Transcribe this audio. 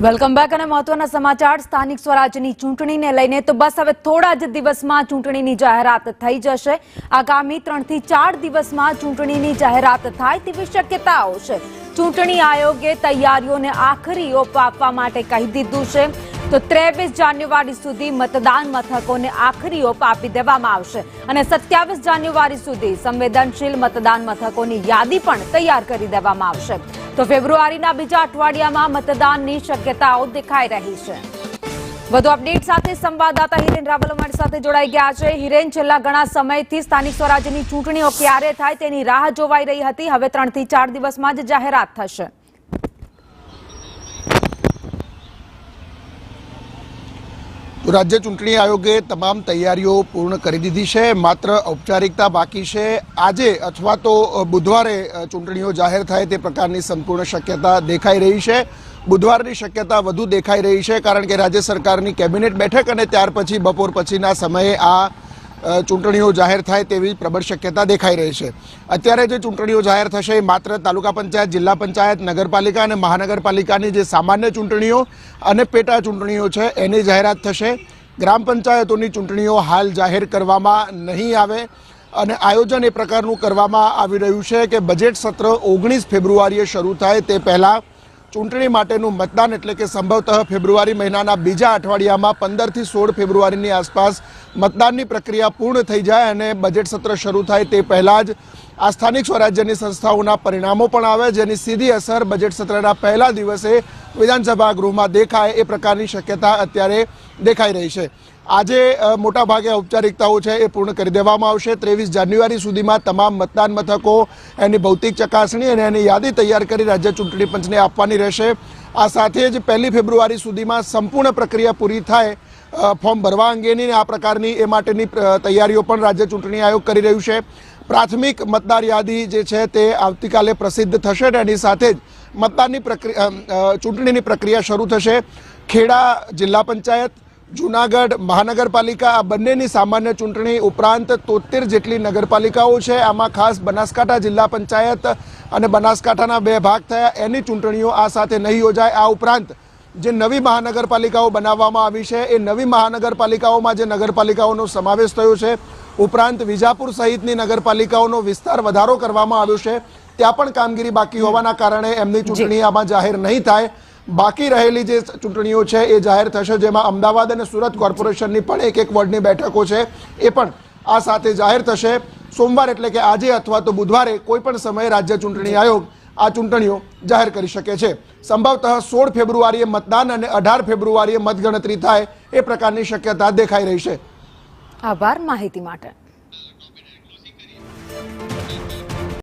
Welcome back અને મહત્વના સમાચાર સ્થાનિક સ્વરાજ્યની ચૂંટણીને લઈને તો બસ હવે થોડા જ દિવસમાં ચૂંટણીની જાહેરાત થઈ જશે। આગામી 3 થી 4 દિવસમાં ચૂંટણીની જાહેરાત થાય તેવી શક્યતાઓ છે। ચૂંટણી આયોગે તૈયારીઓને આખરી ઓપ આપવા માટે કહી દીધું છે તો 23 જાન્યુઆરી સુધી મતદાન મથકોને આખરી ઓપ આપી દેવામાં આવશે અને 27 જાન્યુઆરી સુધી સંવેદનશીલ મતદાન મથકોની યાદી પણ તૈયાર કરી દેવામાં આવશે। તો ફેબ્રુઆરીના બીજા અઠવાડિયામાં મતદાનની શક્યતાઓ દેખાઈ રહી છે। વધુ અપડેટ સાથે સંવાદદાતા હિરેન રાવલ અમારી સાથે જોડાઈ ગયા છે। હિરેન, છેલ્લા ઘણા સમયથી સ્થાનિક સ્વરાજ્યની ચૂંટણીઓ ક્યારે થાય તેની રાહ જોવાઈ રહી હતી, હવે 3 થી 4 દિવસમાં જ જાહેરાત થશે। રાજ્ય ચૂંટણી આયોગે તમામ તૈયારીઓ પૂર્ણ કરી દીધી છે, માત્ર ઔપચારિકતા બાકી છે। આજે અથવા તો બુધવારે ચૂંટણીઓ જાહેર થાય તે પ્રકારની સંપૂર્ણ શક્યતા દેખાઈ રહી છે। બુધવારની શક્યતા વધુ દેખાઈ રહી છે કારણ કે રાજ્ય સરકારની કેબિનેટ બેઠક અને ત્યાર પછી બપોર પછીના સમયે આ ચૂંટણીઓ જાહેર થાય તેવી પ્રબળ શક્યતા દેખાઈ રહી છે। અત્યારે જે ચૂંટણીઓ જાહેર થશે એ માત્ર તાલુકા પંચાયત, જિલ્લા પંચાયત, નગરપાલિકા અને મહાનગરપાલિકાની જે સામાન્ય ચૂંટણીઓ અને પેટા ચૂંટણીઓ છે એની જાહેરાત થશે। ગ્રામ પંચાયતોની ચૂંટણીઓ હાલ જાહેર કરવામાં નહીં આવે અને આયોજન એ પ્રકારનું કરવામાં આવી રહ્યું છે કે બજેટ સત્ર 19 ફેબ્રુઆરીએ શરૂ થાય તે પહેલાં ચૂંટણી માટેનું મતદાન એટલે કે સંભવતઃ ફેબ્રુઆરી મહિનાના બીજા અઠવાડિયામાં 15 થી 16 ફેબ્રુઆરીની આસપાસ મતદાનની પ્રક્રિયા પૂર્ણ થઈ જાય અને બજેટ સત્ર શરૂ થાય તે પહેલાં જ આ સ્થાનિક સ્વરાજ્યની સંસ્થાઓના પરિણામો પણ આવે, જેની સીધી અસર બજેટ સત્રના પહેલા દિવસે વિધાનસભા ગૃહમાં દેખાય એ પ્રકારની શક્યતા અત્યારે દેખાઈ રહી છે। આજે મોટાભાગે ઔપચારિકતાઓ છે એ પૂર્ણ કરી દેવામાં આવશે। 23 જાન્યુઆરી સુધીમાં તમામ મતદાન મથકો એની ભૌતિક ચકાસણી અને એની યાદી તૈયાર કરી રાજ્ય ચૂંટણી પંચને આપવાની રહેશે। આ સાથે જ 1 ફેબ્રુઆરી સુધીમાં સંપૂર્ણ પ્રક્રિયા પૂરી થાય ફોર્મ ભરવા અંગેની આ પ્રકારની એ માટેની તૈયારીઓ પણ રાજ્ય ચૂંટણી આયોગ કરી રહ્યું છે। પ્રાથમિક મતદાર યાદી જે છે તે આવતીકાલે પ્રસિદ્ધ થશે અને એની સાથે જ મતદાનની ચૂંટણીની પ્રક્રિયા શરૂ થશે। ખેડા જિલ્લા પંચાયત, જૂનાગઢ મહાનગરપાલિકા આ બંનેની સામાન્ય ચૂંટણી ઉપરાંત 73 જેટલી નગરપાલિકાઓ છે, આમાં ખાસ બનાસકાંઠા જિલ્લા પંચાયત અને બનાસકાંઠાના 2 ભાગ થયા એની ચૂંટણીઓ આ સાથે નહીં યોજાય। આ ઉપરાંત જે નવી મહાનગરપાલિકાઓ બનાવવામાં આવી છે એ નવી મહાનગરપાલિકાઓમાં જે નગરપાલિકાઓનો સમાવેશ થયો છે ઉપરાંત વિજાપુર સહિતની નગરપાલિકાઓનો વિસ્તાર વધારો કરવામાં આવ્યો છે, ત્યાં પણ કામગીરી બાકી હોવાના કારણે એમની ચૂંટણી આમાં જાહેર નહીં થાય। બાકી રહેલી જે ચૂંટણીઓ છે એ જાહેર થશે, જેમાં અમદાવાદ અને સુરત કોર્પોરેશનની પણ એક વોર્ડની બેઠકો છે એ પણ આ સાથે જાહેર થશે। સોમવાર એટલે કે આજે અથવા તો બુધવારે કોઈ પણ સમયે રાજ્ય ચૂંટણી આયોગ આ ચૂંટણીઓ જાહેર કરી શકે છે। સંભવતઃ 16 ફેબ્રુઆરીએ મતદાન અને 18 ફેબ્રુઆરીએ મતગણતરી થાય એ પ્રકારની શક્યતા દેખાઈ રહી છે। આભાર માહિતી માટે।